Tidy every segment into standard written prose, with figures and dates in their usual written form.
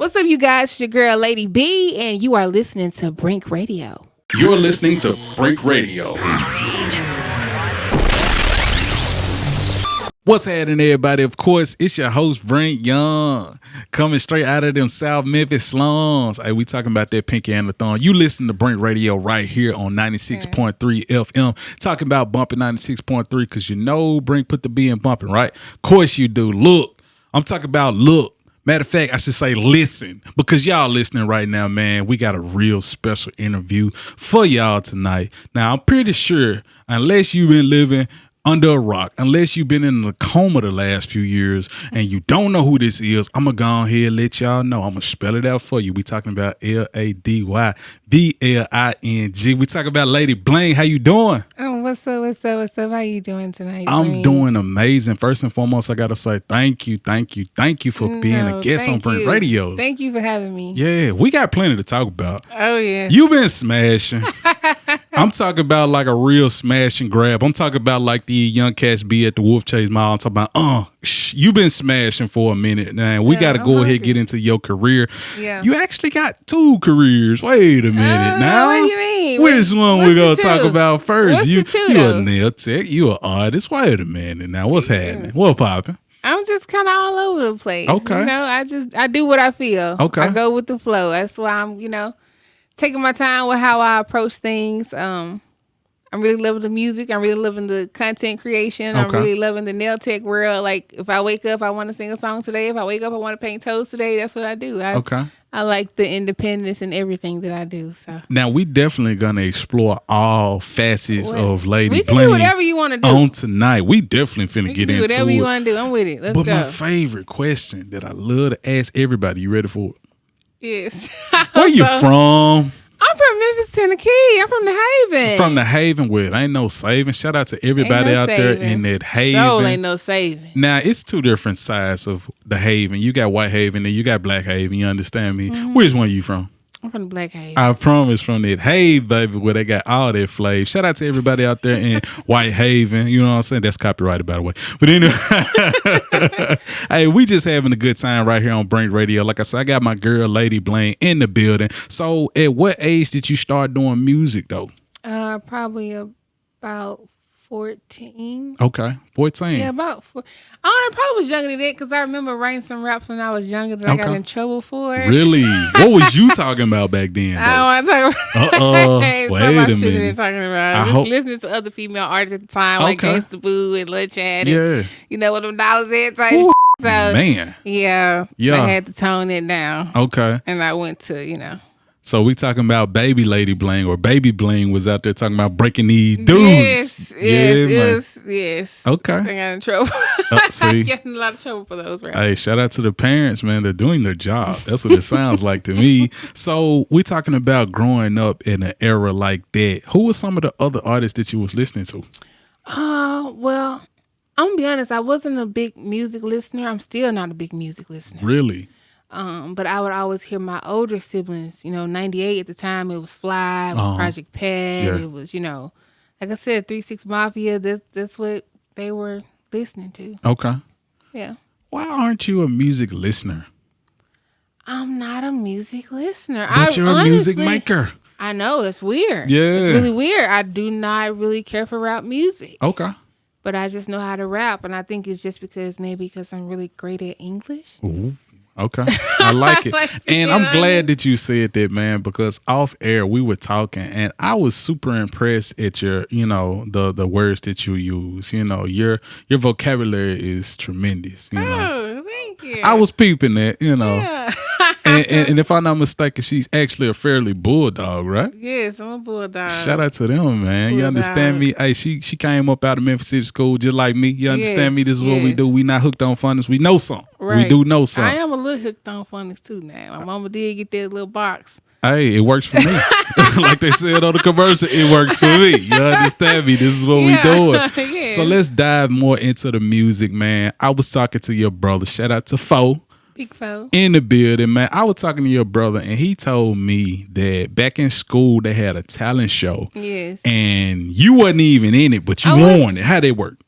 What's up, you guys? It's your girl, Lady B, and you are listening to Brink Radio. You're listening to Brink Radio. What's happening, everybody? Of course, it's your host, Brink Young, coming straight out of them South Memphis slums. Hey, we talking about that pinky and the thumb. You listen to Brink Radio right here on 96.3 FM. Talking about bumping 96.3 because you know Brink put the B in bumping, right? Of course you do. Look, I'm talking about look. Matter of fact, I should say listen, because y'all listening right now, man, we got a real special interview for y'all tonight. Now, I'm pretty sure, unless you've been living under a rock, unless you've been in a coma the last few years and you don't know who this is, I'm going to go ahead and let y'all know. I'm going to spell it out for you. We talking about LadyBling. We talking about Lady Bling. How you doing? Oh, what's up? How you doing tonight, I'm Brink? doing amazing. First and foremost, I got to say thank you for being a guest on Brink Radio. Thank you for having me. Yeah, we got plenty to talk about. Oh, yeah. You've been smashing. I'm talking about like a real smash and grab. I'm talking about like the young cats be at the Wolf Chase Mall. I'm talking about, you've been smashing for a minute now. We got to go ahead and get into your career. Yeah. You actually got 2 careers. Wait a minute now. What do you mean? Which one we going to talk about first? What's you the 2, you though? a nail tech. You an artist. Wait a minute now. What's happening? What popping? I'm just kind of all over the place. Okay. You know, I do what I feel. Okay. I go with the flow. That's why I'm, taking my time with how I approach things. I'm really loving the music. I'm really loving the content creation. I'm really loving the nail tech world. Like, if I wake up, I want to sing a song today. If I wake up, I want to paint toes today. That's what I do. I like the independence in everything that I do. So now we definitely gonna explore all facets of Lady we can Bling do whatever you want to do on tonight. We definitely finna get into whatever it. you want to do. I'm with it. Let's but go. my favorite question that I love to ask everybody, you ready for it? Yes. Where you from? I'm from Memphis, Tennessee. I'm from the Haven. From the Haven, where ain't no saving. Shout out to everybody out there in that Haven. Sure ain't no saving. Now, it's 2 different sides of the Haven. You got White Haven and you got Black Haven. You understand me? Mm-hmm. Which one you from? I'm from the Black Haven. I promise, from that Haven, baby, where they got all that flavor. Shout out to everybody out there in White Haven. You know what I'm saying? That's copyrighted, by the way. But anyway, hey, we just having a good time right here on Brink Radio. Like I said, I got my girl, Lady Bling, in the building. So at what age did you start doing music, though? Probably about 14. Okay, 14. Yeah, about 4. I probably was younger than that because I remember writing some raps when I was younger that I got in trouble for. Really? What was you talking about back then, though? I don't want to talk about wait a minute. Talking about. Just listening to other female artists at the time, like Gangsta Boo and Lil Chad. And, what them dollars at type shit. So, man. Yeah. I had to tone it down. Okay. And I went to, So we talking about baby Lady Bling, or baby Bling was out there talking about breaking these dudes. Yes. Okay. I got in trouble. See? Getting a lot of trouble for those raps. Hey, shout out to the parents, man. They're doing their job. That's what it sounds like to me. So we talking about growing up in an era like that. Who were some of the other artists that you was listening to? Well, I'm gonna be honest. I wasn't a big music listener. I'm still not a big music listener. Really? But I would always hear my older siblings, 98 at the time, it was Fly, it was Project Pat, it was, like I said, 3-6 Mafia, that's what they were listening to. Okay. Yeah. Why aren't you a music listener? I'm not a music listener. But you're a music maker. I know, it's weird. Yeah. It's really weird. I do not really care for rap music. Okay. But I just know how to rap, and I think it's just because I'm really great at English. Ooh. Okay. I like it. And I'm glad that you said that, man, because off air we were talking and I was super impressed at your, the words that you use. Your vocabulary is tremendous. Oh, thank you. I was peeping that, Yeah. and if I'm not mistaken, she's actually a fairly bulldog, right? Yes, I'm a bulldog. Shout out to them, man. You understand me? Hey, she came up out of Memphis City School just like me. You understand me? This is what we do. We not hooked on phonics. We know something. Right. We do know something. I am a little hooked on phonics too now. My mama did get that little box. Hey, it works for me. Like they said on the commercial, it works for me. You understand me? This is what we doing. Yeah. So let's dive more into the music, man. I was talking to your brother. Shout out to Fo. Big Fo. In the building, man. I was talking to your brother, and he told me that back in school they had a talent show. Yes. And you wasn't even in it, but you won it. How they work?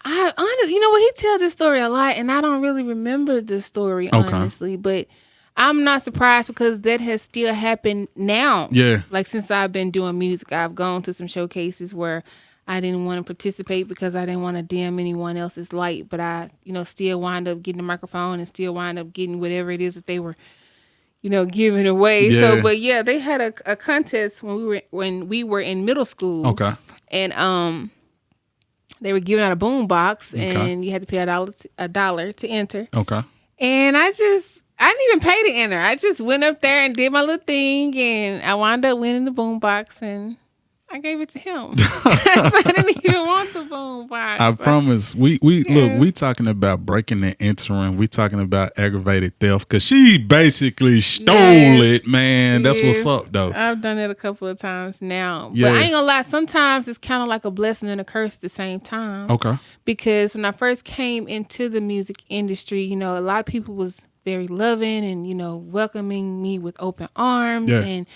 I honestly, he tells this story a lot, and I don't really remember the story honestly. But I'm not surprised because that has still happened now. Yeah. Like since I've been doing music, I've gone to some showcases where I didn't want to participate because I didn't want to dim anyone else's light, but I, still wind up getting the microphone and still wind up getting whatever it is that they were, giving away. Yeah. So, but yeah, they had a contest when we were in middle school. Okay. And they were giving out a boom box, and you had to pay a dollar to enter. Okay. And I didn't even pay to enter. I just went up there and did my little thing, and I wound up winning the boom box, and I gave it to him. So I didn't even want the boom box. I promise. We talking about breaking and entering. We talking about aggravated theft because she basically stole it, man. That's what's up, though. I've done it a couple of times now. Yeah. But I ain't gonna lie, sometimes it's kind of like a blessing and a curse at the same time. Okay. Because when I first came into the music industry, a lot of people was very loving and, welcoming me with open arms. Yeah. And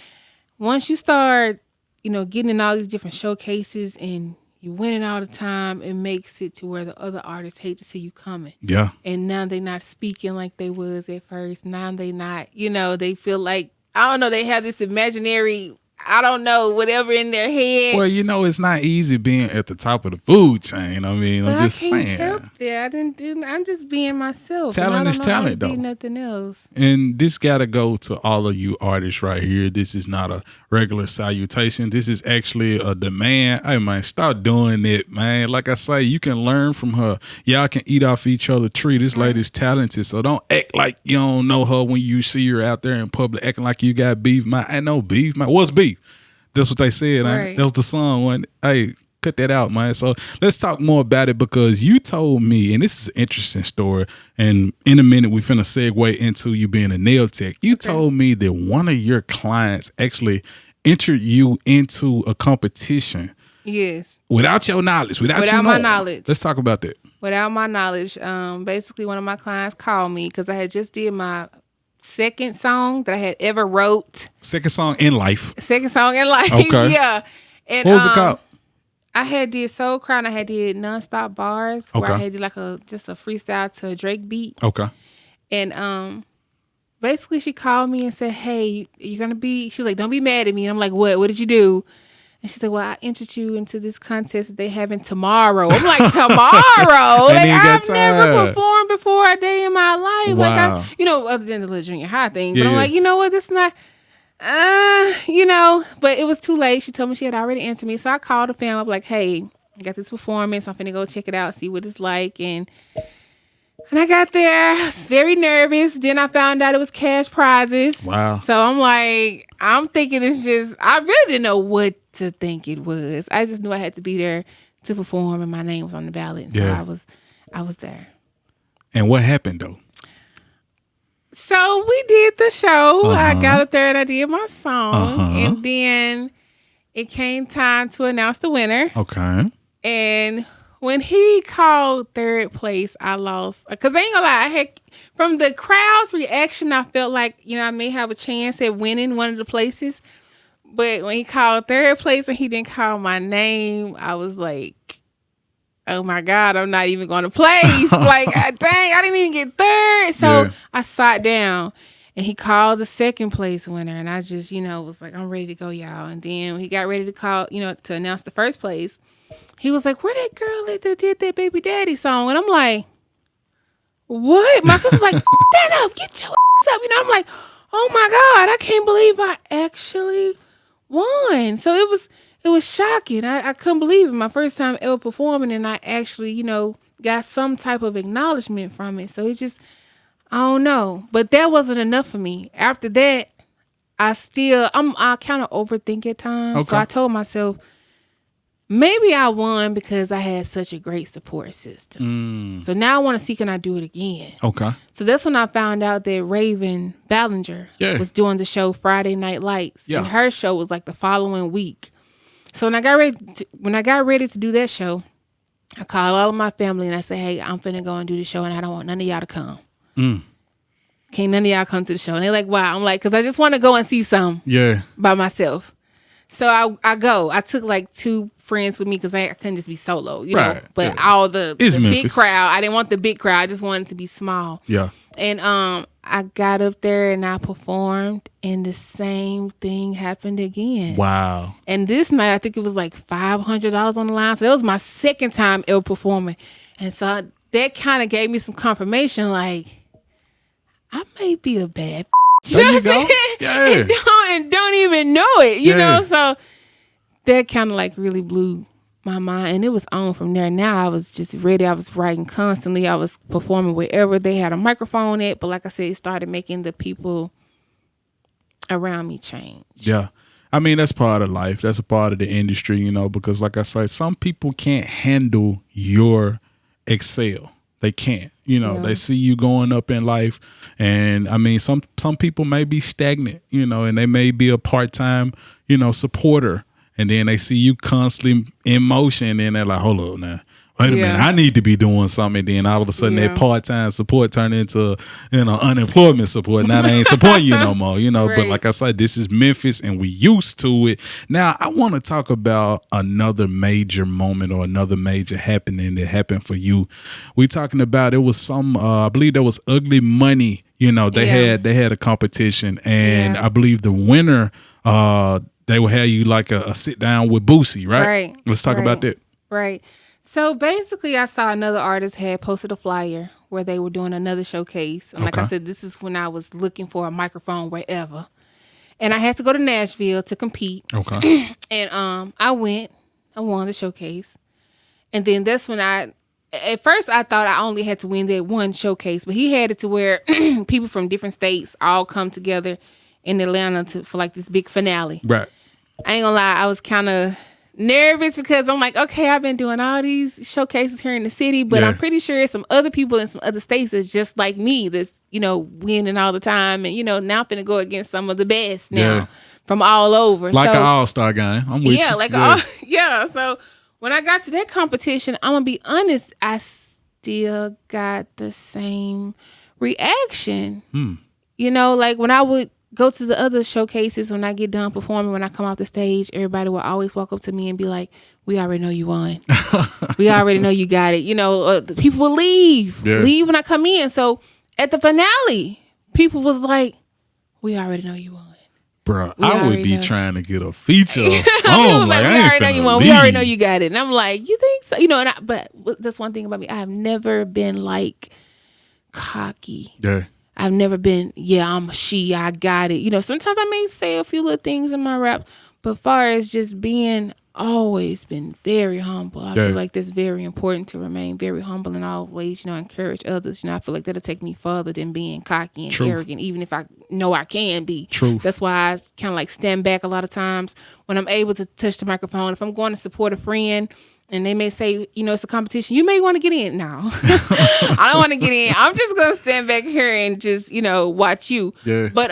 once you start getting in all these different showcases and you winning all the time, it makes it to where the other artists hate to see you coming. Yeah. And now they not speaking like they was at first. Now they not, they feel like, I don't know, they have this imaginary, I don't know, whatever in their head. Well, it's not easy being at the top of the food chain. I mean, but I'm just saying. I can't help that. I'm just being myself. Talent is talent, though. Nothing else. And this got to go to all of you artists right here. This is not a regular salutation. This is actually a demand. Hey, man, stop doing it, man. Like I say, you can learn from her. Y'all can eat off each other's tree. This lady's talented, so don't act like you don't know her when you see her out there in public acting like you got beef. Man, I know beef, man. What's beef? That's what they said. Right. That was the song. One, hey, cut that out, man. So let's talk more about it because you told me, and this is an interesting story, and in a minute we finna segue into you being a nail tech. You told me that one of your clients actually entered you into a competition. Yes. Without your knowledge, without my knowledge. Let's talk about that. Without my knowledge, basically one of my clients called me because I had just did my second song that I had ever wrote. Second song in life. Okay. Yeah. And what was it called? I had did Soul Cry and I had did Nonstop Bars where I had did like just a freestyle to a Drake beat. Okay. And basically she called me and said, "Hey, you're gonna be," she was like, "Don't be mad at me." And I'm like, "What? What did you do?" And she said, "Well, I entered you into this contest that they having tomorrow." I'm like, "Tomorrow?" Like, I've never performed before a day in my life. Wow. Like, other than the little junior high thing. But Yeah. I'm like, you know what? This is not, but it was too late. She told me she had already answered me. So I called the fam up like, "Hey, I got this performance. I'm finna go check it out, see what it's like." And I got there, I was very nervous. Then I found out it was cash prizes. Wow. So I'm thinking it's just, I really didn't know what to think it was. I just knew I had to be there to perform and my name was on the ballot. And so I was there. And what happened though? So we did the show. I got up there and I did my song. And then it came time to announce the winner. Okay. And when he called third place, I lost. Because I ain't gonna lie, from the crowd's reaction, I felt like, I may have a chance at winning one of the places. But when he called third place and he didn't call my name, I was like, oh my God, I'm not even going to place. Like, dang, I didn't even get third. So I sat down and he called the second place winner. And I just, was like, I'm ready to go, y'all. And then when he got ready to call, to announce the first place, he was like, where that girl that did that Baby Daddy song? And I'm like, what? My sister's like, stand up, get your ass up. I'm like, oh my God, I can't believe I actually won. So it was shocking. I couldn't believe it. My first time ever performing, and I actually, got some type of acknowledgement from it. So it just, I don't know. But that wasn't enough for me. After that, I kind of overthink at times. Okay. So I told myself, maybe I won because I had such a great support system. So now I want to see, can I do it again? Okay. So that's when I found out that Raven Ballinger was doing the show Friday Night Lights. Yeah. And her show was like the following week. So when I got ready to do that show, I called all of my family and I said, hey, I'm finna go and do the show and I don't want none of y'all to come. Can't none of y'all come to the show. And they're like, wow. I'm like, because I just want to go and see some by myself. So I go. I took like 2 friends with me because I couldn't just be solo, you know. Right, But yeah. all the big Memphis. crowd, I didn't want the big crowd. I just wanted to be small. Yeah. And I got up there and I performed, and the same thing happened again. Wow. And this night, I think it was like $500 on the line. So that was my second time ever performing. And so that kind of gave me some confirmation, like, I may be a bad There you go. Yeah. and don't even know it, you know? So that kind of like really blew my mind, and it was on from there. Now I was just ready. I was writing constantly. I was performing wherever they had a microphone at. But like I said, it started making the people around me change. Yeah. I mean, that's part of life. That's a part of the industry, you know, because like I said, some people can't handle your excel. They can't, you know, they see you going up in life. And I mean, some people may be stagnant, you know, and they may be a part-time, you know, supporter. And then they see you constantly in motion, and they're like, hold up now. Wait a minute, I need to be doing something. And then all of a sudden that part-time support turned into, you know, unemployment support. Now they ain't supporting you no more, you know. But like I said, this is Memphis and we used to it. Now I want to talk about another major moment or another major happening that happened for you. We talking about, it was some, I believe there was Ugly Money. You know, they had a competition, and I believe the winner, they will have you like a sit down with Boosie, right? Right. Let's talk about that. Right. So basically, I saw another artist had posted a flyer where they were doing another showcase. And like I said, this is when I was looking for a microphone wherever. And I had to go to Nashville to compete. Okay. And I went. I won the showcase. And then that's when at first I thought I only had to win that one showcase. But he had it to where people from different states all come together in Atlanta for like this big finale. Right. I ain't gonna lie, I was kind of nervous because I'm like, okay, I've been doing all these showcases here in the city, but I'm pretty sure some other people in some other states that's just like me that's, you know, winning all the time. And, you know, now I'm finna go against some of the best now from all over. Like an all-star game. I'm with you. Like so when I got to that competition, I'm gonna be honest, I still got the same reaction. You know, like when I would go to the other showcases, when I get done performing, when I come off the stage, everybody will always walk up to me and be like, we already know you won. We already know you got it. You know, the people will leave when I come in. So at the finale, people was like, we already know you won. Bro, I would be trying to get a feature or something. Like, we already know you won. We already know you got it. And I'm like, you think so? You know, but that's one thing about me. I have never been like cocky. Yeah. I've never been, I got it. You know, sometimes I may say a few little things in my rap, but far as just being, always been very humble. I feel like that's very important, to remain very humble and always, you know, encourage others. You know, I feel like that'll take me further than being cocky and arrogant, even if I know I can be. That's why I kind of like stand back a lot of times when I'm able to touch the microphone. If I'm going to support a friend, and they may say, you know, it's a competition, you may want to get in. No, I don't want to get in. I'm just going to stand back here and just, you know, watch you. Yeah. But,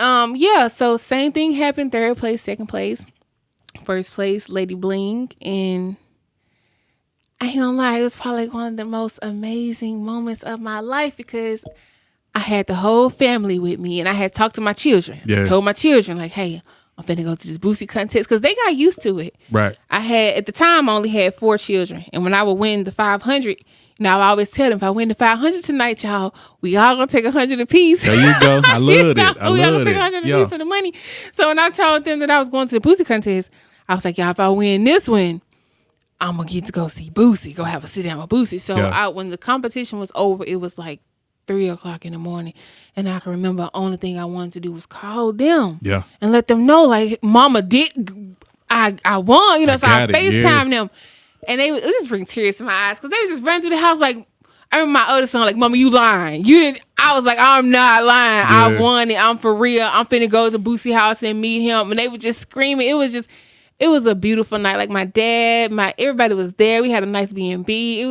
so same thing happened. Third place, second place, first place, Lady Bling. And I ain't gonna lie, it was probably one of the most amazing moments of my life because I had the whole family with me and I had talked to my children. I told my children, like, hey, I'm finna go to this Boosie contest because they got used to it. Right. I had, at the time, I only had 4 children. And when I would win the 500, I always tell them, if I win the 500 tonight, y'all, we all gonna take 100 apiece. There you go. I love it. We all gonna take 100 apiece of the money. So when I told them that I was going to the Boosie contest, I was like, y'all, if I win this one, I'm gonna get to go see Boosie, go have a sit down with Boosie. So when the competition was over, it was like 3:00 in the morning. And I can remember the only thing I wanted to do was call them and let them know, like, Mama did, I won, you know, so I FaceTime them. And it just bring tears to my eyes because they was just running through the house like, I remember my oldest son like, Mama, you lying. You didn't. I was like, I'm not lying. I won it. I'm for real. I'm finna go to Boosie house and meet him. And they were just screaming. It was a beautiful night. Like my dad, everybody was there. We had a nice B&B. It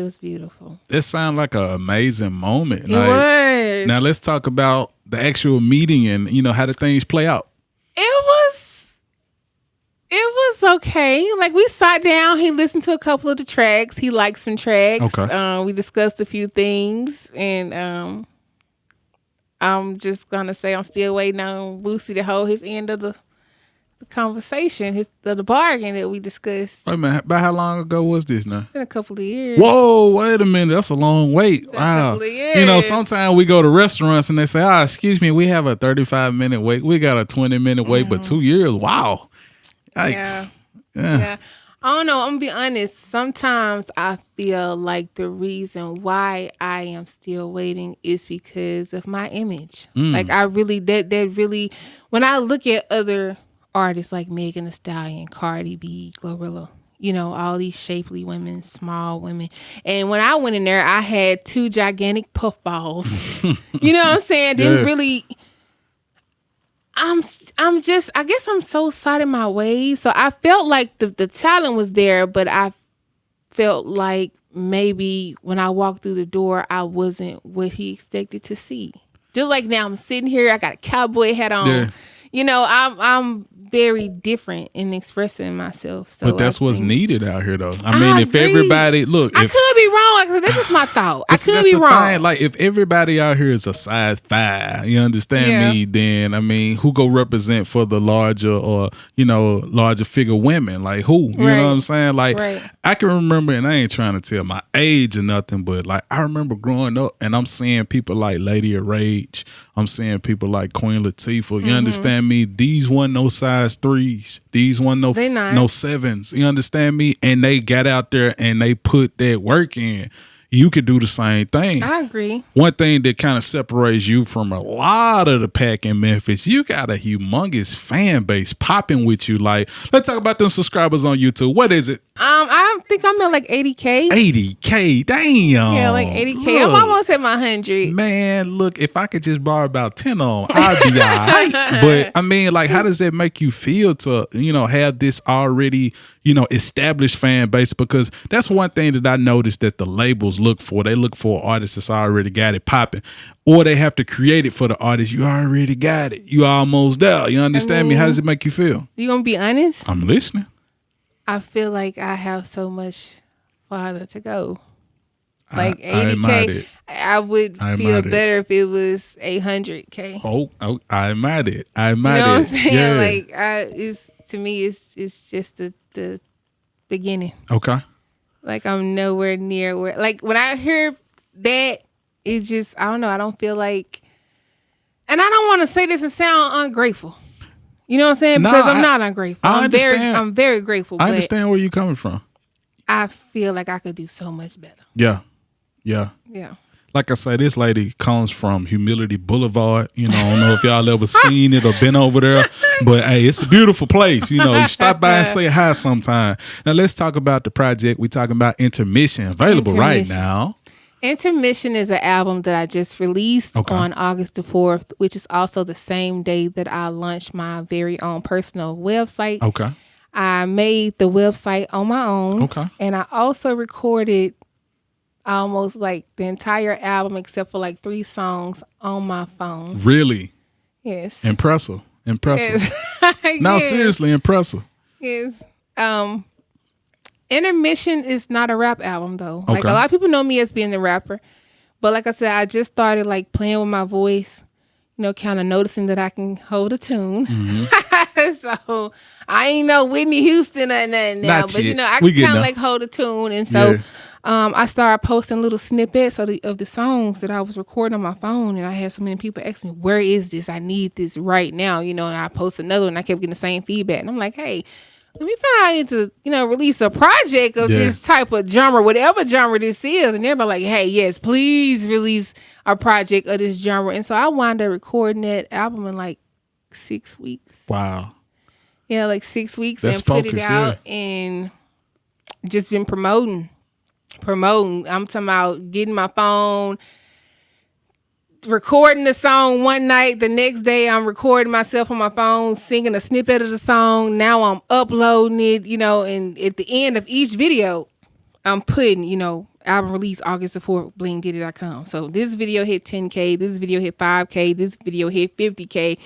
was beautiful. That sounds like an amazing moment. It was. Now let's talk about the actual meeting and, you know, how did things play out? It was okay. Like, we sat down. He listened to a couple of the tracks. He liked some tracks. Okay. We discussed a few things. And I'm just going to say I'm still waiting on Boosie to hold his end of the conversation, the bargain that we discussed. Wait a minute, about how long ago was this now? Been a couple of years. Whoa, wait a minute. That's a long wait. Wow. A couple of years. Sometimes we go to restaurants and they say, excuse me, we have a 35-minute wait. We got a 20-minute wait, but 2 years. Wow. Yikes. Yeah. I don't know. I'm going to be honest. Sometimes I feel like the reason why I am still waiting is because of my image. Like I really, that really, when I look at other artists like Megan Thee Stallion, Cardi B, Glorilla, all these shapely women, small women. And when I went in there, I had 2 gigantic puffballs. You know what I'm saying? Didn't really... I guess I'm so set in my ways. So I felt like the talent was there, but I felt like maybe when I walked through the door, I wasn't what he expected to see. Just like now I'm sitting here, I got a cowboy hat on. Yeah. I'm very different in expressing myself. So but that's what's needed out here, though. I mean, if everybody look, I could be wrong. That's just my thought. I could be wrong. Thing. Like if everybody out here is a size 5, you understand me? Then I mean, who go represent for the larger or larger figure women? Like who? You know what I'm saying? Like I can remember, and I ain't trying to tell my age or nothing, but like I remember growing up, and I'm seeing people like Lady of Rage. I'm seeing people like Queen Latifah. You understand me? These wasn't no size 3s. These wasn't no 7s. You understand me? And they got out there and they put that work in. You could do the same thing. I agree. One thing that kind of separates you from a lot of the pack in Memphis, you got a humongous fan base popping with you. Like, let's talk about them subscribers on YouTube. What is it? I think I'm at like 80K. 80K, damn. Yeah, like 80K. Look, I'm almost at my 100. Man, look, if I could just borrow about 10 on, I'd be all right. But I mean, like, how does that make you feel to, have this already, established fan base? Because that's one thing that I noticed that the labels look for. They look for artists that's already got it popping. Or they have to create it for the artist. You already got it. You almost there. You understand me? How does it make you feel? You gonna be honest? I'm listening. I feel like I have so much farther to go. Like 80K, I would feel better if it was 800K. Oh, I admire it. I admire it. You know what I'm saying? Yeah. Like, to me, it's just the beginning. Okay. Like I'm nowhere near where. Like when I hear that, it's just I don't know. I don't feel like, and I don't want to say this and sound ungrateful. You know what I'm saying? Because I'm not ungrateful. I'm very grateful. I understand where you're coming from. I feel like I could do so much better. Yeah. Like I say, this lady comes from Humility Boulevard. I don't know if y'all ever seen it or been over there, but hey, it's a beautiful place. You stop by and say hi sometime. Now let's talk about the project. We're talking about Intermission, available right now. Intermission is an album that I just released on August the 4th, which is also the same day that I launched my very own personal website. Okay. I made the website on my own. Okay. And I also recorded almost like the entire album except for like 3 songs on my phone. Really? Yes. Impressive. Yes. No, seriously, impressive. Yes. Intermission is not a rap album though. Like a lot of people know me as being the rapper, but like I said, I just started like playing with my voice, kind of noticing that I can hold a tune. Mm-hmm. So I ain't no Whitney Houston or nothing now, but I can kind of like hold a tune, and so I started posting little snippets of the songs that I was recording on my phone, and I had so many people ask me, "Where is this? I need this right now." And I post another one, and I kept getting the same feedback, and I'm like, "Hey, let me find out. I need to, release a project of this type of genre, whatever genre this is." And everybody like, "Hey, yes, please release a project of this genre." And so I wound up recording that album in like 6 weeks. Wow. Yeah, like 6 weeks. That's and put it out and just been promoting. I'm talking about getting my phone, recording the song one night. The next day I'm recording myself on my phone, singing a snippet of the song. Now I'm uploading it, and at the end of each video, I'm putting, album release August the 4th, BlingTV.com. So this video hit 10K, this video hit 5K, this video hit 50K.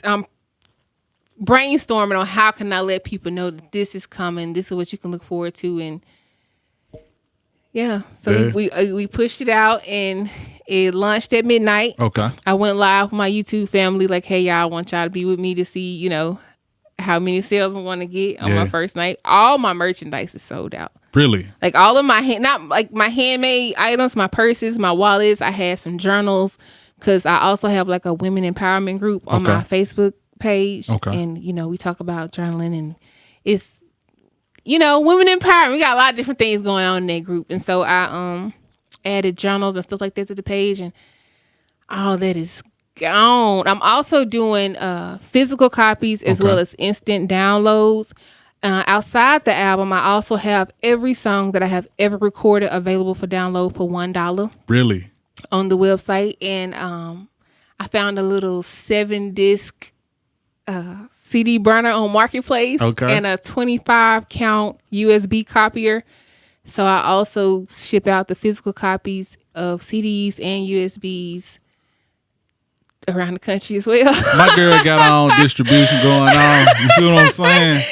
I'm brainstorming on how can I let people know that this is coming, this is what you can look forward to, and Yeah. So we pushed it out and it launched at midnight. Okay. I went live with my YouTube family, like, hey, y'all, I want y'all to be with me to see, how many sales I want to get on my first night. All my merchandise is sold out. Really? Like all of my not like my handmade items, my purses, my wallets. I had some journals because I also have like a women empowerment group on my Facebook page. Okay. And we talk about journaling and it's women empowerment. We got a lot of different things going on in that group, and so I added journals and stuff like that to the page, and all that is gone. I'm also doing physical copies as well as instant downloads. Outside the album, I also have every song that I have ever recorded available for download for $1. Really? On the website. And I found a little 7-disc CD burner on Marketplace and a 25-count USB copier. So I also ship out the physical copies of CDs and USBs around the country as well. My girl got her own distribution going on. You see what I'm saying?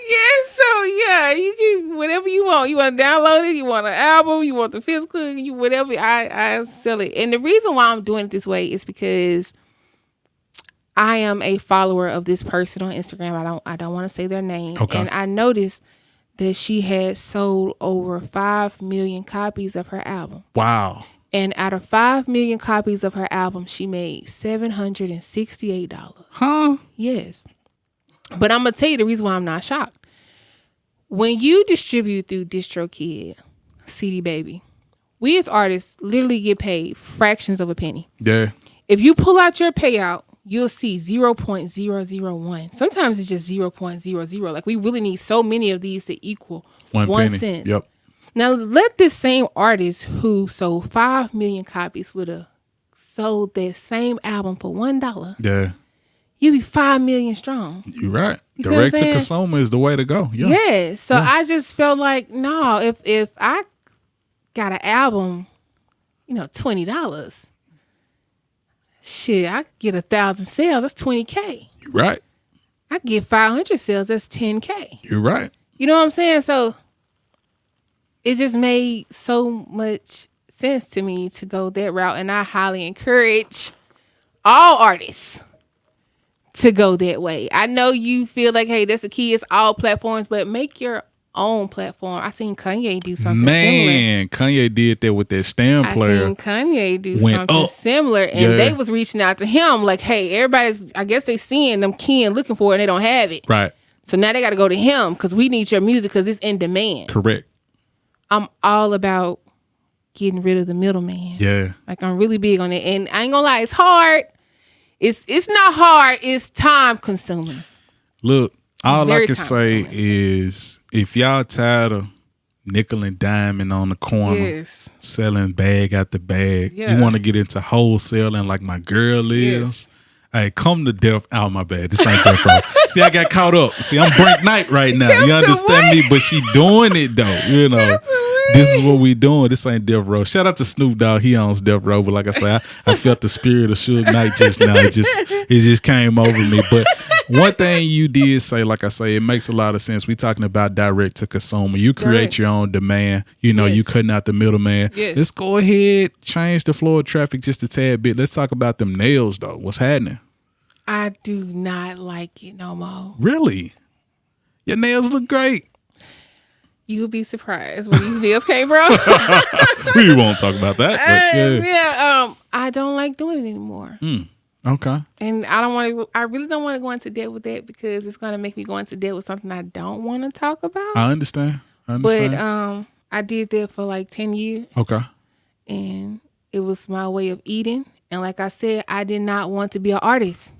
Yes, so yeah, you can whatever you want. You want to download it, you want an album, you want the physical, whatever. I sell it. And the reason why I'm doing it this way is because I am a follower of this person on Instagram. I don't want to say their name. Okay. And I noticed that she had sold over 5 million copies of her album. Wow. And out of 5 million copies of her album, she made $768. Huh? Yes. But I'm going to tell you the reason why I'm not shocked. When you distribute through DistroKid, CD Baby, we as artists literally get paid fractions of a penny. Yeah. If you pull out your payout, you'll see 0.001. Sometimes it's just 0.00. Like we really need so many of these to equal 1 cent. Yep. Now let this same artist who sold 5 million copies would have sold that same album for $1. Yeah. You be 5 million strong. You're right. Direct to consumer is the way to go. Yeah. Yeah. So I just felt like, no, if I got an album, $20, shit, I could get 1,000 sales. That's $20K. You're right. I could get 500 sales. That's $10K. You're right. You know what I'm saying? So it just made so much sense to me to go that route. And I highly encourage all artists to go that way. I know you feel like, hey, that's the key. It's all platforms, but make your own platform. I seen Kanye do something similar. Kanye did that with that stand player. I seen Kanye do something similar, and they was reaching out to him like, hey, everybody's, I guess they seeing them keying looking for it and they don't have it. Right. So now they got to go to him because we need your music because it's in demand. Correct. I'm all about getting rid of the middleman. Yeah. Like I'm really big on it. And I ain't gonna lie, it's hard. It's not hard. It's time consuming. Look, all I can say is if y'all tired of nickel and diming on the corner, selling bag after bag, you want to get into wholesaling like my girl is. Hey, come to Death. Oh, my bad. This ain't Death Row. See, I got caught up. See, I'm Brink Knight right now. You understand me? But she doing it, though. This is what we doing. This ain't Death Row. Shout out to Snoop Dogg. He owns Death Row. But like I say, I felt the spirit of Suge Knight just now. It just came over me. But one thing you did say, like I say, it makes a lot of sense. We talking about direct to consumer. You create your own demand. You cutting out the middleman. Yes. Let's go ahead, change the flow of traffic just a tad bit. Let's talk about them nails, though. What's happening? I do not like it no more. Really? Your nails look great. You'll be surprised where these nails came from. We won't talk about that. But I don't like doing it anymore. Okay. And I really don't want to go into debt with that because it's going to make me go into debt with something I don't want to talk about. I understand. But I did that for like 10 years. Okay. And it was my way of eating. And like I said, I did not want to be an artist.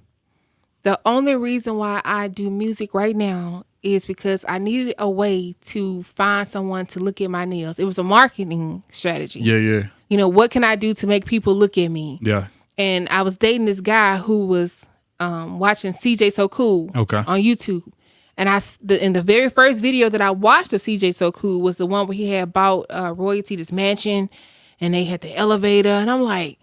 The only reason why I do music right now is because I needed a way to find someone to look at my nails. It was a marketing strategy. Yeah. What can I do to make people look at me? Yeah. And I was dating this guy who was watching CJ So Cool on YouTube. And in the very first video that I watched of CJ So Cool was the one where he had bought Royalty this mansion and they had the elevator. And I'm like,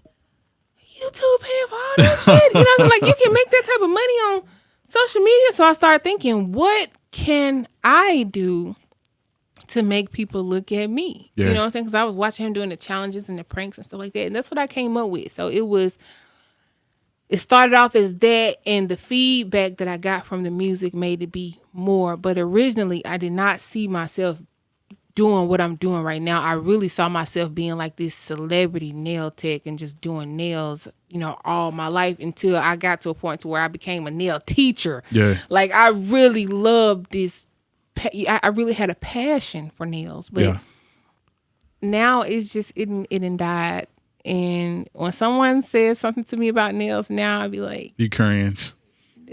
YouTube paying for all that shit? Like you can make that type of money on social media. So I started thinking, what can I do to make people look at me. Yeah. You know what I'm saying? Because I was watching him doing the challenges and the pranks and stuff like that. And that's what I came up with. So it started off as that, and the feedback that I got from the music made it be more. But originally, I did not see myself doing what I'm doing right now. I really saw myself being like this celebrity nail tech and just doing nails, you know, all my life until I got to a point to where I became a nail teacher. Yeah. Like, I really loved this. I really had a passion for nails, but now it's just, it done died. And when someone says something to me about nails now, I'd be like, you cringe.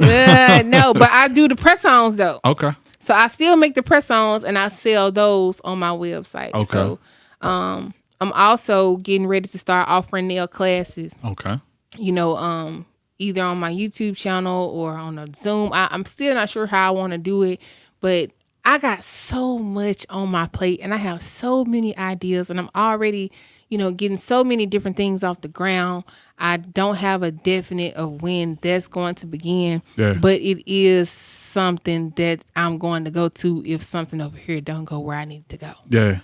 No, but I do the press-ons though. Okay. So I still make the press-ons and I sell those on my website. Okay. So I'm also getting ready to start offering nail classes. Okay. You know, either on my YouTube channel or on a Zoom. I'm still not sure how I want to do it, but I got so much on my plate and I have so many ideas and I'm already, you know, getting so many different things off the ground. I don't have a definite of when that's going to begin, but it is something that I'm going to go to if something over here don't go where I need to go. Yeah.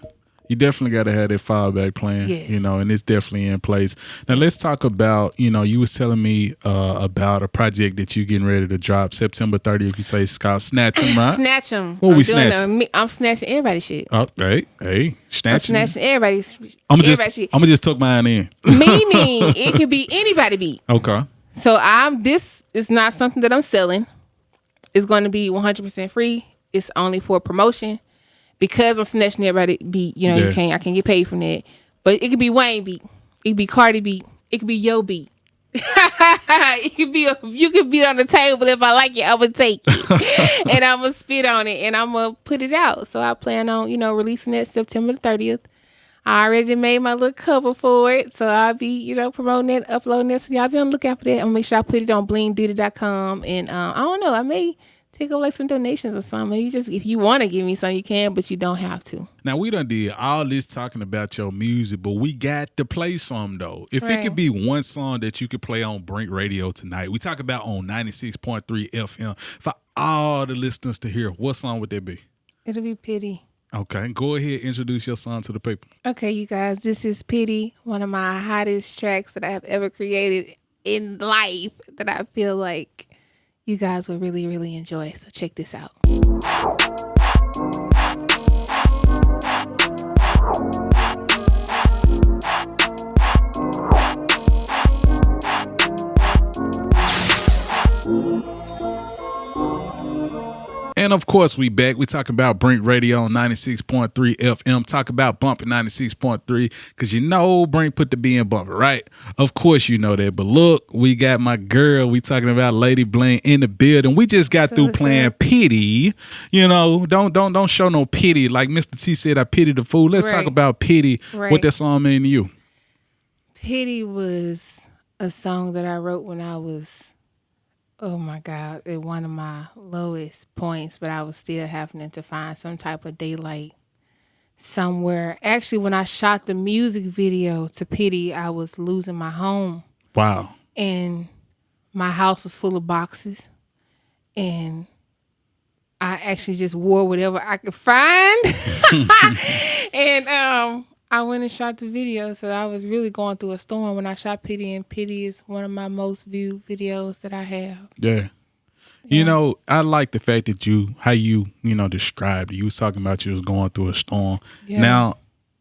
You definitely got to have that fallback plan, yes. You know, and it's definitely in place. Now, let's talk about, you know, you was telling me about a project that you getting ready to drop September 30th. You say it's called Snatch 'em, right? Snatch 'em. What we snatch? I'm snatching everybody's shit. Oh, hey, snatching. I'm snatching everybody's shit. I'm gonna just tuck mine in. Meaning, it could be anybody beat. Okay. So this is not something that I'm selling. It's going to be 100% free. It's only for promotion. Because I'm snatching everybody beat, you know, I can't get paid from that. But it could be Wayne beat. It could be Cardi beat. It could be Yo beat. It could be you could beat on the table. If I like it, I'm gonna take it. And I'm gonna spit on it and I'm gonna put it out. So I plan on, you know, releasing it September 30th. I already made my little cover for it. So I'll be, you know, promoting it, uploading it. So y'all be on the lookout for that. I'm gonna make sure I put it on blingdiddy.com. And I don't know, I may take up like some donations or something. You just, if you want to give me some, you can, but you don't have to. Now, we done did all this talking about your music, but we got to play some, though. If it could be one song that you could play on Brink Radio tonight, we talk about on 96.3 FM, for all the listeners to hear, what song would that be? It'll be Pity. Okay, go ahead, introduce your song to the people. Okay, you guys, this is Pity, one of my hottest tracks that I have ever created in life that I feel like you guys will really, really enjoy. So check this out. And of course, we back. We talk about Brink Radio on 96.3 FM. Talk about bumping 96.3 because you know Brink put the B in bumper, right? Of course you know that. But look, we got my girl. We talking about Lady Bling in the building. We just got through playing Pity. You know, don't show no pity. Like Mr. T said, I pity the fool. Let's talk about Pity. What that song mean to you? Pity was a song that I wrote when I was, oh my God, at one of my lowest points, but I was still having to find some type of daylight somewhere. Actually, when I shot the music video to Pity, I was losing my home. Wow. And my house was full of boxes. And I actually just wore whatever I could find. And I went and shot the video. So I was really going through a storm when I shot Pity, and Pity is one of my most viewed videos that I have. Yeah. You know, I like the fact that how you described it. You was talking about you was going through a storm. Yeah. Now,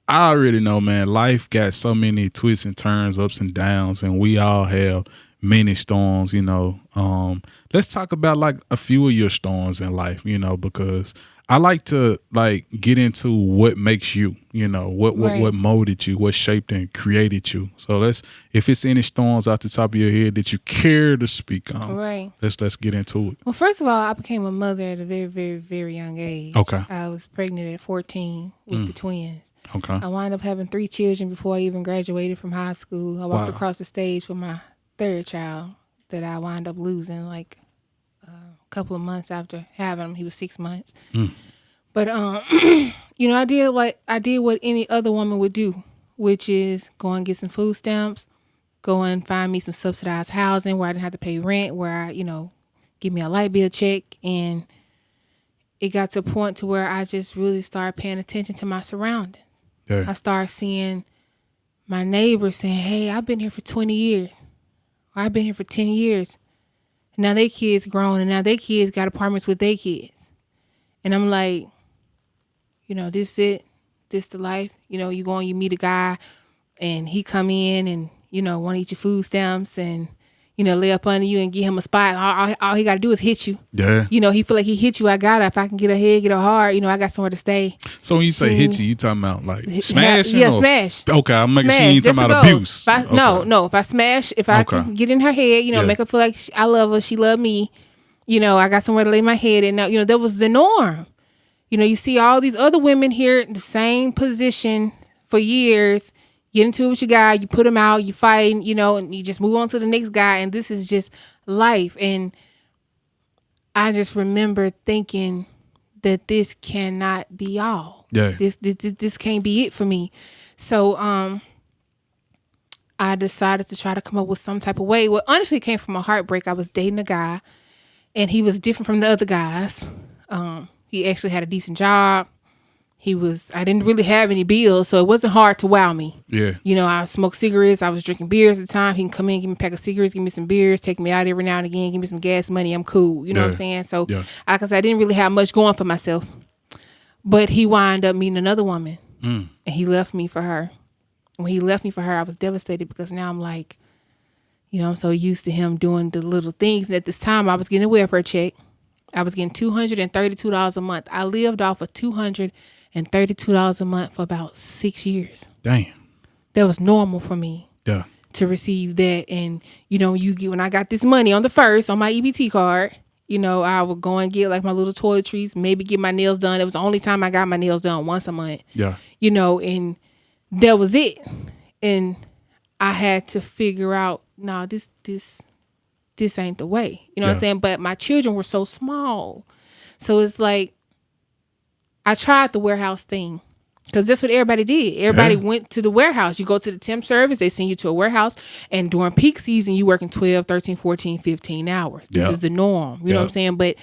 I already know, man, life got so many twists and turns, ups and downs, and we all have many storms, you know. Let's talk about like a few of your storms in life, you know, because I like to get into what makes you, you know, what molded you, what shaped and created you. So if it's any storms out the top of your head that you care to speak on, let's get into it. Well, first of all, I became a mother at a very, very, very young age. Okay. I was pregnant at 14 with the twins. Okay. I wound up having 3 children before I even graduated from high school. I walked across the stage with my 3rd child that I wound up losing like couple of months after having him. He was 6 months. But you know, I did what any other woman would do, which is go and get some food stamps, go and find me some subsidized housing where I didn't have to pay rent, where I, you know, give me a light bill check, and it got to a point to where I just really started paying attention to my surroundings. Yeah. I started seeing my neighbors saying, hey, I've been here for 20 years. Or I've been here for 10 years. And now their kids grown, and now their kids got apartments with their kids. And I'm like, this it. This the life. You go and you meet a guy, and he come in and, want to eat your food stamps and, lay up under you and get him a spot. All he got to do is hit you. Yeah. He feel like he hit you. I got it. If I can get her head, get her hard, I got somewhere to stay. So when you say hit you talking about like smashing? Yeah, smash. Okay, I'm making sure you ain't talking about abuse. No. If I smash, if I can get in her head, make her feel like I love her, she love me. I got somewhere to lay my head. And now, that was the norm. You see all these other women here in the same position for years. Get into it with your guy, you put him out, you fight, and you just move on to the next guy, and this is just life. And I just remember thinking that this cannot be all. Yeah. This can't be it for me. So I decided to try to come up with some type of way. Well, honestly, it came from a heartbreak. I was dating a guy, and he was different from the other guys. He actually had a decent job. I didn't really have any bills, so it wasn't hard to wow me. Yeah. I smoked cigarettes. I was drinking beers at the time. He can come in, give me a pack of cigarettes, give me some beers, take me out every now and again, give me some gas money. I'm cool. You know what I'm saying? So, like I said, I didn't really have much going for myself. But he wound up meeting another woman, and he left me for her. When he left me for her, I was devastated because now I'm like, I'm so used to him doing the little things. And at this time, I was getting a welfare check. I was getting $232 a month. I lived off of $232 a month for about 6 years. Damn. That was normal for me. Yeah. To receive that. And, you get, when I got this money on the first, on my EBT card, I would go and get like my little toiletries, maybe get my nails done. It was the only time I got my nails done, once a month. Yeah. And that was it. And I had to figure out, no, this ain't the way. You know what I'm saying? But my children were so small. So it's like, I tried the warehouse thing because that's what everybody did. Everybody went to the warehouse. You go to the temp service, they send you to a warehouse. And during peak season, you working 12, 13, 14, 15 hours. This is the norm. You know what I'm saying? But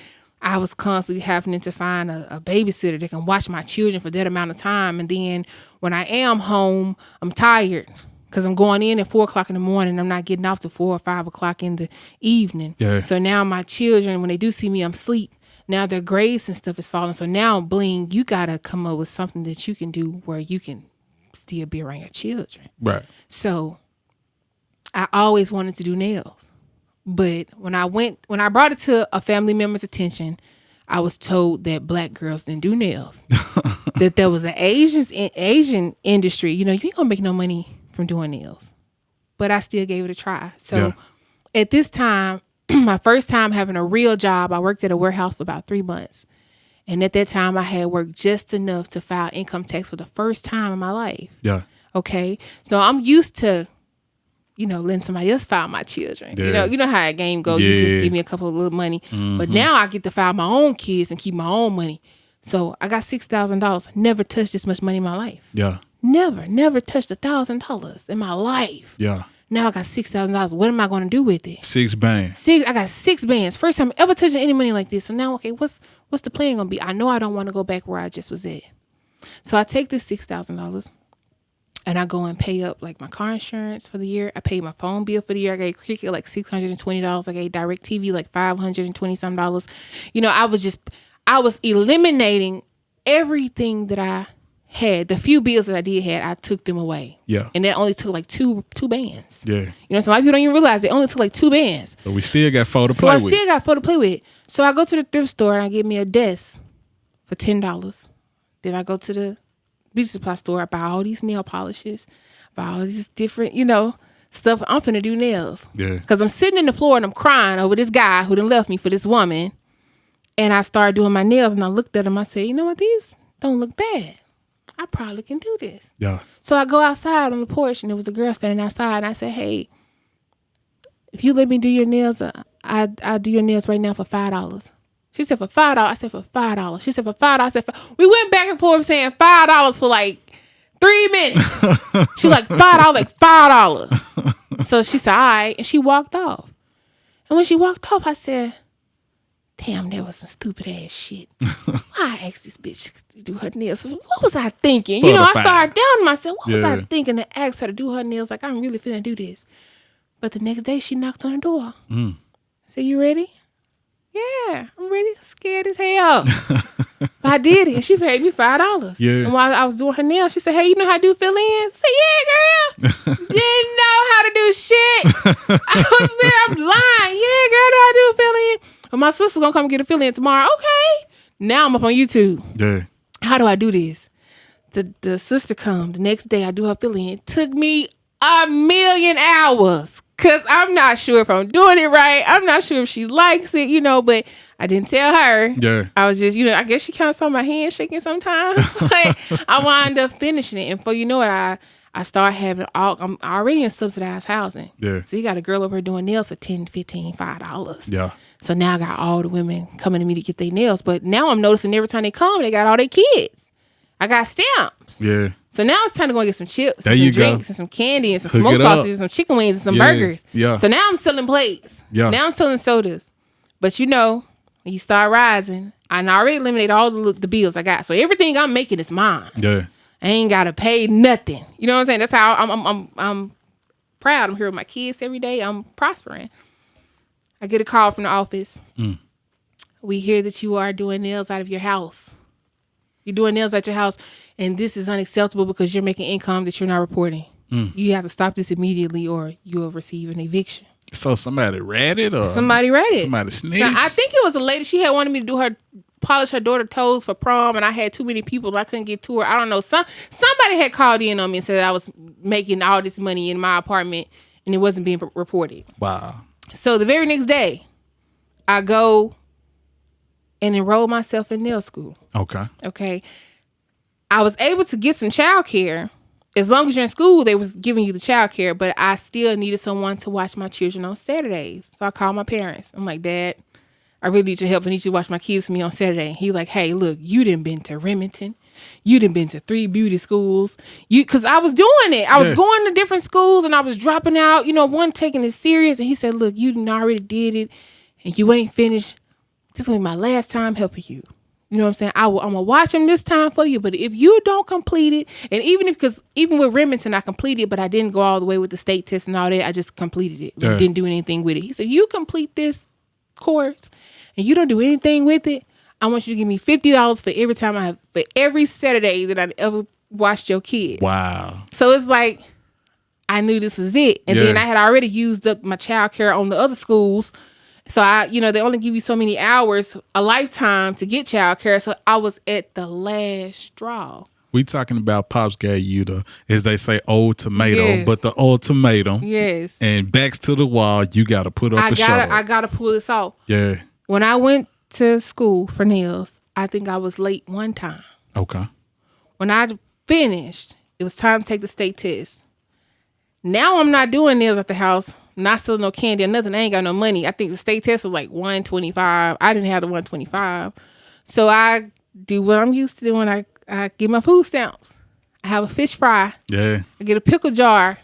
I was constantly having to find a babysitter that can watch my children for that amount of time. And then when I am home, I'm tired because I'm going in at 4 o'clock in the morning. I'm not getting off till 4 or 5 o'clock in the evening. Yeah. So now my children, when they do see me, I'm asleep. Now their grades and stuff is falling. So now, Bling, you got to come up with something that you can do where you can still be around your children. Right. So I always wanted to do nails. But when I brought it to a family member's attention, I was told that black girls didn't do nails. That there was an Asian industry. You ain't going to make no money from doing nails. But I still gave it a try. So at this time, my first time having a real job, I worked at a warehouse for about 3 months. And at that time, I had worked just enough to file income tax for the first time in my life. Yeah. Okay. So I'm used to, letting somebody else file my children. Yeah. You know how a game goes. Yeah. You just give me a couple of little money. Mm-hmm. But now I get to file my own kids and keep my own money. So I got $6,000. Never touched this much money in my life. Yeah. Never touched $1,000 in my life. Yeah. Now I got $6,000. What am I going to do with it? 6 bands. I got 6 bands. First time ever touching any money like this. So now, okay, what's the plan going to be? I know I don't want to go back where I just was at. So I take this $6,000 and I go and pay up like my car insurance for the year. I paid my phone bill for the year. I gave Cricket like $620. I gave DirecTV like $520 some dollars. I was eliminating everything that I had. The few bills that I did have, I took them away. Yeah. And that only took like two bands. Yeah. So a lot of people don't even realize they only took like 2 bands. So we still got 4 to play with. So I still got 4 to play with. So I go to the thrift store and I get me a desk for $10. Then I go to the beauty supply store. I buy all these nail polishes, buy all these different, stuff. I'm finna do nails. Yeah. Because I'm sitting in the floor and I'm crying over this guy who done left me for this woman. And I started doing my nails and I looked at him. I said, you know what? These don't look bad. I probably can do this. Yeah. So I go outside on the porch and there was a girl standing outside and I said, hey, if you let me do your nails, I'll do your nails right now for $5. She said, for $5? I said, for $5. She said, for $5? I said, we went back and forth saying $5 for like 3 minutes. She was like, $5, like $5. So she said, all right. And she walked off. And when she walked off, I said, damn, that was some stupid ass shit. Why I asked this bitch to do her nails? What was I thinking? You know, I started doubting myself. What was I thinking to ask her to do her nails? Like, I'm really finna do this. But the next day, she knocked on the door. I said, you ready? Yeah, I'm ready. Scared as hell. But I did it, and she paid me $5. Yeah. And while I was doing her nails, she said, hey, you know how to do fill-ins? I said, yeah, girl. Didn't know how to do shit. I was there, I'm lying. Yeah, girl, I know how to do a fill-in. But my sister's going to come get a fill-in tomorrow. Okay. Now I'm up on YouTube. Yeah. How do I do this? The sister come. The next day, I do her fill-in. Took me 1,000,000 hours. Because I'm not sure if I'm doing it right. I'm not sure if she likes it, you know, but I didn't tell her. Yeah. I was just, you know, I guess she kind of saw my hand shaking sometimes. But I wound up finishing it. And before you know it, I started having I'm already in subsidized housing. Yeah. So you got a girl over here doing nails for $10, $15, $5. Yeah. So now I got all the women coming to me to get their nails. But now I'm noticing every time they come, they got all their kids. I got stamps. Yeah. So now it's time to go and get some chips, and some drinks, and some candy, and some smoked sausages, and some chicken wings, and some burgers. Yeah. So now I'm selling plates. Yeah. Now I'm selling sodas. But you know, when you start rising, I already eliminated all the bills I got. So everything I'm making is mine. Yeah. I ain't gotta pay nothing. You know what I'm saying? That's how I'm proud. I'm here with my kids every day. I'm prospering. I get a call from the office. We hear that you are doing nails out of your house. You're doing nails at your house, and this is unacceptable because you're making income that you're not reporting. You have to stop this immediately or you'll receive an eviction. So somebody read it? Or somebody read it. Somebody snitched? Now, I think it was a lady. She had wanted me to polish her daughter's toes for prom, and I had too many people. I couldn't get to her. I don't know. Somebody had called in on me and said I was making all this money in my apartment, and it wasn't being reported. Wow. So the very next day, I go and enroll myself in nail school. Okay. I was able to get some child care. As long as you're in school, they was giving you the child care, but I still needed someone to watch my children on Saturdays. So I called my parents. I'm like, Dad, I really need your help. I need you to watch my kids for me on Saturday. And he like, hey, look, you done been to Remington. You done been to 3 beauty schools. Because I was doing it. I was going to different schools and I was dropping out, you know, one taking it serious. And he said, look, you done already did it and you ain't finished. This is going to be my last time helping you. You know what I'm saying? I'm going to watch him this time for you. But if you don't complete it, and even with Remington, I completed it, but I didn't go all the way with the state test and all that. I just completed it. Yeah. Didn't do anything with it. He said, you complete this course and you don't do anything with it, I want you to give me $50 for every Saturday that I ever watched your kid. Wow. So it's like, I knew this was it. And then I had already used up my child care on the other schools. So they only give you so many hours, a lifetime to get child care. So I was at the last straw. We talking about Pops gave you the, as they say, old tomato, but the ultimatum. Yes. And backs to the wall, you got to put up a show. I got to pull this off. Yeah. When I went to school for nails, I think I was late one time. Okay. When I finished, it was time to take the state test. Now I'm not doing nails at the house. Not selling no candy or nothing. I ain't got no money. I think the state test was like $125. I didn't have the $125. So I do what I'm used to doing. I get my food stamps. I have a fish fry. Yeah. I get a pickle jar.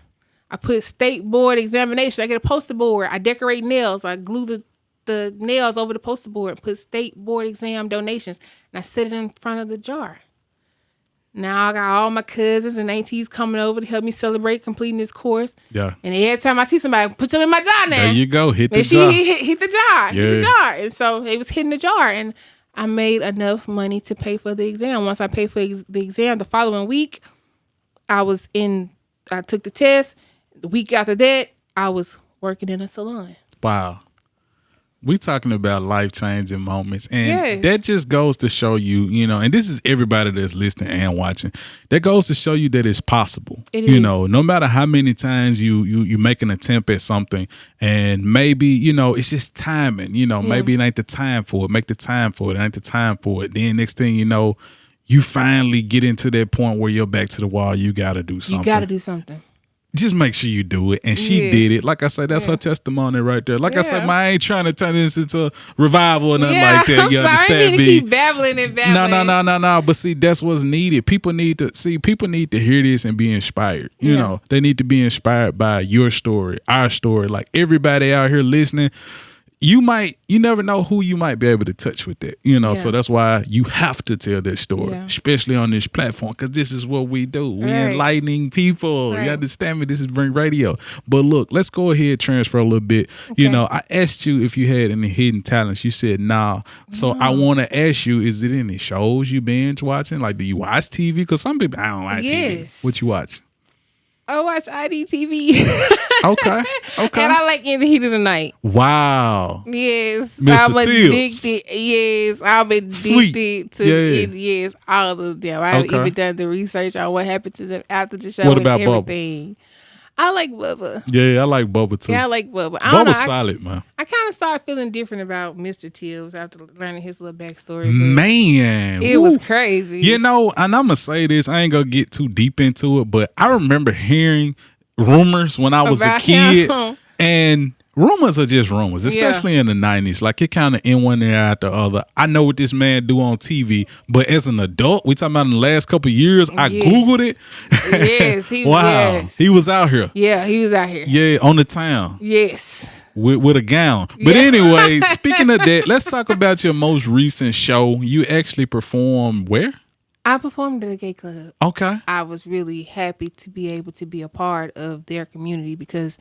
I put state board examination. I get a poster board. I decorate nails. I glue the nails over the poster board and put state board exam donations. And I set it in front of the jar. Now I got all my cousins and aunties coming over to help me celebrate completing this course. Yeah. And every time I see somebody, put them in my jar now. There you go. Hit the jar. Hit the jar. Yeah. Hit the jar. And so it was hitting the jar. And I made enough money to pay for the exam. Once I paid for the exam, the following week, I took the test. The week after that, I was working in a salon. Wow. We talking about life-changing moments, and that just goes to show you, and this is everybody that's listening and watching, that goes to show you that it's possible. It is. No matter how many times you make an attempt at something, and maybe, it's just timing, maybe it ain't the time for it. Make the time for it. It ain't the time for it. Then next thing you know, you finally get into that point where you're back to the wall. You got to do something. You got to do something. Just make sure you do it. And she did it. Like I said, that's her testimony right there. Like I said, I ain't trying to turn this into a revival or nothing like that. You understand me? Keep babbling and babbling. No. But see, that's what's needed. People need to hear this and be inspired. You know, they need to be inspired by your story, our story. Like everybody out here listening, you never know who you might be able to touch with that, so that's why you have to tell that story, especially on this platform, because this is what we do. We enlightening people. You understand me? This is Brink Radio. But look, let's go ahead, transfer a little bit. I asked you if you had any hidden talents. You said nah. So I want to ask you, is it any shows you binge watching? Like, do you watch TV? Because some people, I don't like TV. What you watch? I watch IDTV. Okay. And I like In the Heat of the Night. Wow. Yes. Mr. I'm addicted. Yes. I'm addicted to it. Yes. All of them. I've even done the research on what happened to them after the show. What about everything. Bubba? I like Bubba. Yeah, I like Bubba too. Yeah, I like Bubba. Bubba's solid, man. I kind of started feeling different about Mr. Tibbs after learning his little backstory. Man. It was crazy. And I'm going to say this. I ain't going to get too deep into it, but I remember hearing rumors when I was a kid. And rumors are just rumors, especially in the 90s. Like, it kind of in one ear out the other. I know what this man do on TV, but as an adult, we talking about in the last couple of years, I Googled it. Yes. He was out here. Yeah, he was out here. Yeah, on the town. Yes. With a gown. But anyway, speaking of that, let's talk about your most recent show. You actually performed where? I performed at a gay club. Okay. I was really happy to be able to be a part of their community because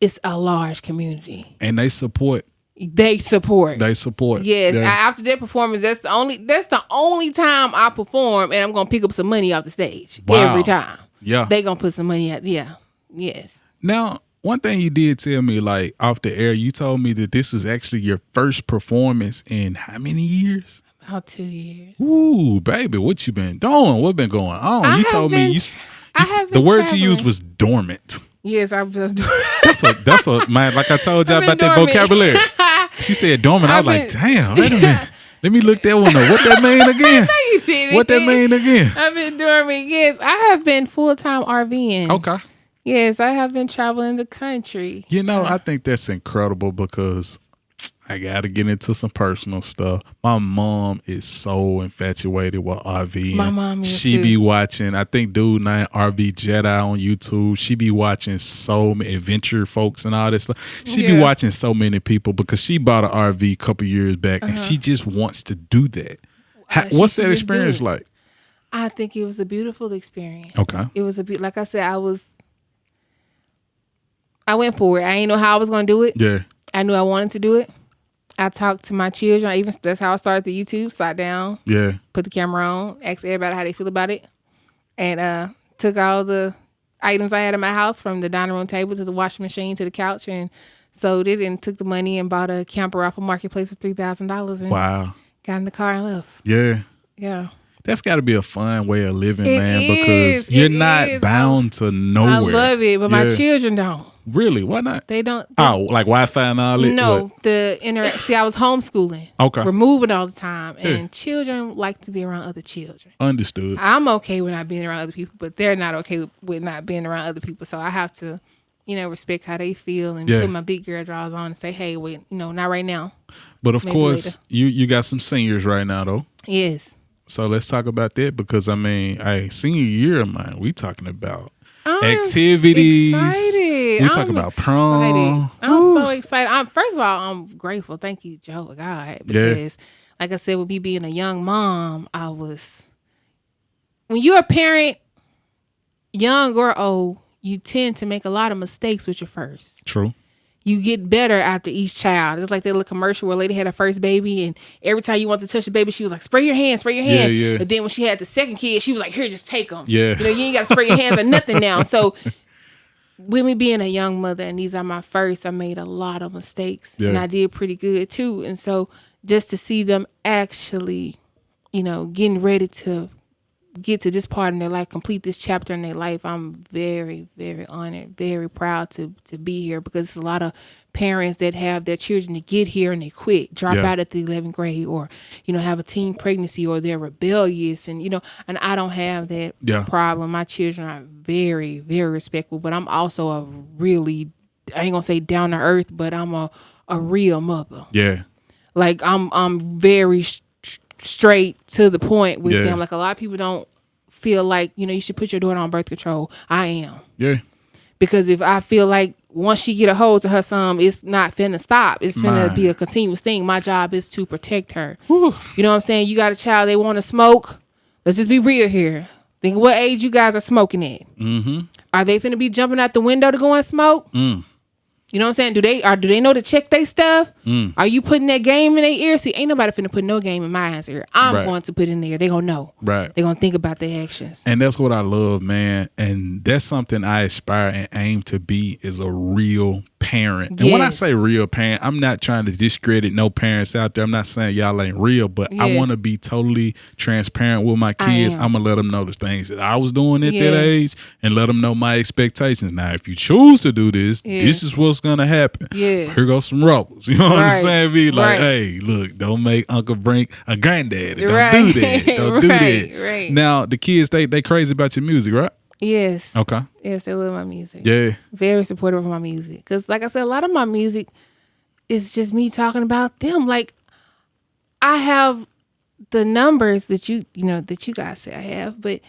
it's a large community. And they support. Yes. Yeah. After that performance, that's the only time I perform, and I'm gonna pick up some money off the stage. Wow. Every time. Yeah. They gonna put some money out. Yeah. Yes. Now, one thing you did tell me, like, off the air, you told me that this is actually your first performance in how many years? About 2 years. Ooh, baby, what you been doing? What been going on? You told me the word you used was dormant. Yes, I was doing. That's a man. Like I told y'all about that vocabulary. She said dormant. I was like, damn. Wait a minute. Let me look that one up. What that mean again? No, you didn't. What that mean again? I've been dormant. Yes, I have been full-time RVing. Okay. Yes, I have been traveling the country. I think that's incredible because I got to get into some personal stuff. My mom is so infatuated with RV. My mom is She too. be watching, I think dude named RV Jedi on YouTube. She be watching so many adventure folks and all this stuff. She be watching so many people because she bought an RV a couple years back and she just wants to do that. What's that experience like? I think it was a beautiful experience. Okay. It was like I said, I went for it. I didn't know how I was going to do it. Yeah. I knew I wanted to do it. I talked to my children. That's how I started the YouTube. Sat down. Yeah. Put the camera on. Asked everybody how they feel about it. And took all the items I had in my house, from the dining room table to the washing machine to the couch, and sold it and took the money and bought a camper off a marketplace for $3,000. And wow. Got in the car and left. Yeah. Yeah. That's got to be a fun way of living, man, because you're not bound to nowhere. I love it, but my children don't. Really? Why not? They don't. Like Wi-Fi and all that? No. See, I was homeschooling. Okay. We're moving all the time, and children like to be around other children. Understood. I'm okay with not being around other people, but they're not okay with not being around other people. So I have to, respect how they feel and put my big girl drawers on and say, hey, wait, not right now. But of course, you got some seniors right now, though. Yes. So let's talk about that because, senior year, man, we talking about activities. Excited. We talking about prom. I'm so excited. First of all, I'm grateful. Thank you, Joe, God, because like I said, with me being a young mom, when you're a parent, young or old, you tend to make a lot of mistakes with your first. True. You get better after each child. It's like that little commercial where a lady had her first baby, and every time you want to touch the baby, she was like, spray your hand, spray your hand. Yeah. But then when she had the second kid, she was like, here, just take them. Yeah. You ain't got to spray your hands or nothing now. So with me being a young mother, and these are my first, I made a lot of mistakes. And I did pretty good too. And so just to see them actually, getting ready to get to this part in their life, complete this chapter in their life, I'm very, very honored, very proud to be here, because there's a lot of parents that have their children to get here and they quit, drop out at the 11th grade, or, have a teen pregnancy, or they're rebellious, and, and I don't have that problem. My children are very, very respectful, but I'm also I ain't gonna say down to earth, but I'm a real mother. Yeah. Like I'm very straight to the point with them. Like, a lot of people don't feel like, you should put your daughter on birth control. I am. Yeah. Because if I feel like once she get a hold to her son, it's not finna stop. It's finna be a continuous thing. My job is to protect her. Whew. You know what I'm saying? You got a child, they want to smoke. Let's just be real here. Think of what age you guys are smoking at. Mm-hmm. Are they finna be jumping out the window to go and smoke? You know what I'm saying? Do they know to check their stuff? Are you putting that game in their ear? See, ain't nobody finna put no game in my ass ear. I'm going to put in there. They gonna know. Right. They gonna think about their actions. And that's what I love, man. And that's something I aspire and aim to be, is a real parent. And when I say real parent, I'm not trying to discredit no parents out there. I'm not saying y'all ain't real, but I want to be totally transparent with my kids. I'm going to let them know the things that I was doing at that age and let them know my expectations. Now, if you choose to do this, this is what's going to happen. Here goes some rubbers. You know what I'm saying? Be like, hey, look, don't make Uncle Brink a granddaddy. Don't do that. Don't do that. Now, the kids, they crazy about your music, right? Yes. Okay. Yes, they love my music. Yeah. Very supportive of my music. Because, like I said, a lot of my music is just me talking about them. Like, I have the numbers that you guys say I have, but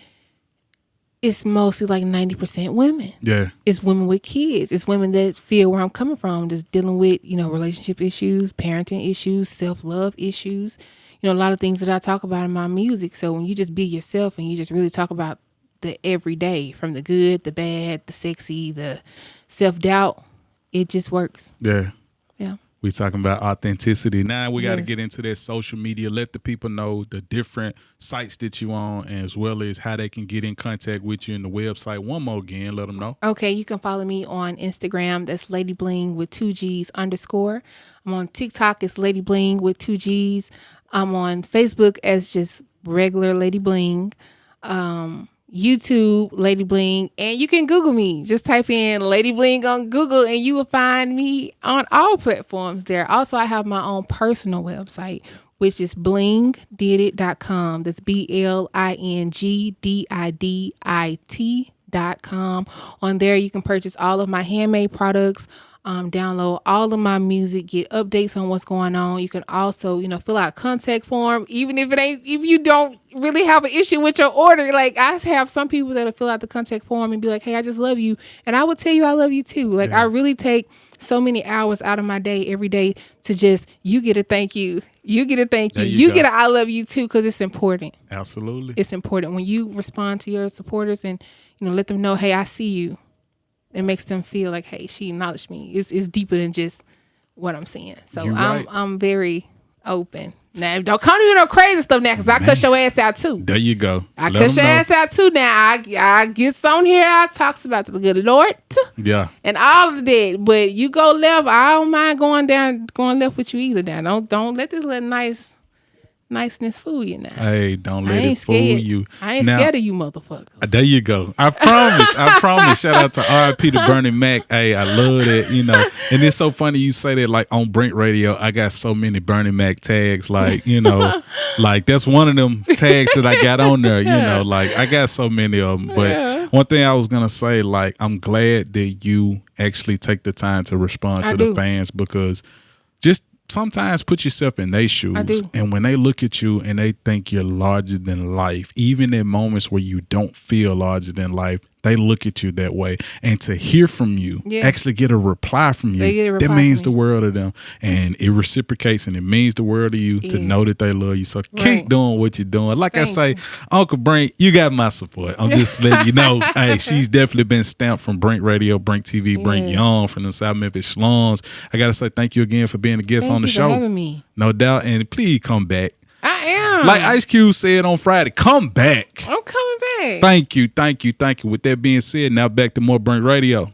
it's mostly like 90% women. Yeah. It's women with kids. It's women that feel where I'm coming from, just dealing with, relationship issues, parenting issues, self-love issues. A lot of things that I talk about in my music. So when you just be yourself and you just really talk about the everyday, from the good, the bad, the sexy, the self-doubt, it just works. Yeah. We talking about authenticity. Now we got to get into that social media. Let the people know the different sites that you on, as well as how they can get in contact with you in the website. One more again, let them know. Okay, you can follow me on Instagram. That's Lady Bling with 2 G's _. I'm on TikTok. It's Lady Bling with 2 G's. I'm on Facebook as just regular Lady Bling. YouTube, Lady Bling, and you can Google me. Just type in Lady Bling on Google and you will find me on all platforms there. Also, I have my own personal website, which is blingdidit.com. That's BLINGDIDIT.com. On there, you can purchase all of my handmade products, download all of my music, get updates on what's going on. You can also, fill out a contact form, even if you don't really have an issue with your order. Like, I have some people that'll fill out the contact form and be like, hey, I just love you. And I will tell you I love you too. Like, I really take so many hours out of my day every day to just, you get a thank you. You get a thank you. You get a I love you too, because it's important. Absolutely. It's important when you respond to your supporters and, let them know, hey, I see you. It makes them feel like, hey, she acknowledged me. It's deeper than just what I'm saying. So I'm very open. Now, don't come to me no crazy stuff now, because I cuss your ass out too. There you go. I cuss your ass out too now. I get on here, I talks about the good Lord. Yeah. And all of that. But you go left, I don't mind going left with you either now. Don't let this little niceness fool you now. Hey, don't let it fool you. I ain't scared of you motherfuckers. There you go. I promise. Shout out to R.I.P. to Bernie Mac. Hey, I love that, And it's so funny you say that, like, on Brink Radio, I got so many Bernie Mac tags, like, like that's one of them tags that I got on there, like I got so many of them. But one thing I was going to say, like, I'm glad that you actually take the time to respond to the fans, because just sometimes put yourself in their shoes, and when they look at you and they think you're larger than life, even in moments where you don't feel larger than life, they look at you that way. And to hear from you, actually get a reply from you, that means the world to them. And it reciprocates, and it means the world to you to know that they love you. So keep doing what you're doing. Like I say, Uncle Brink, you got my support. I'm just letting you know, hey, she's definitely been stamped from Brink Radio, BrinkTV, Brink Young from the South Memphis slums. I got to say thank you again for being a guest on the show. Thank you for having me. No doubt. And please come back. I am. Like Ice Cube said on Friday, come back. I'm coming back. Thank you. With that being said, now back to more Brink Radio.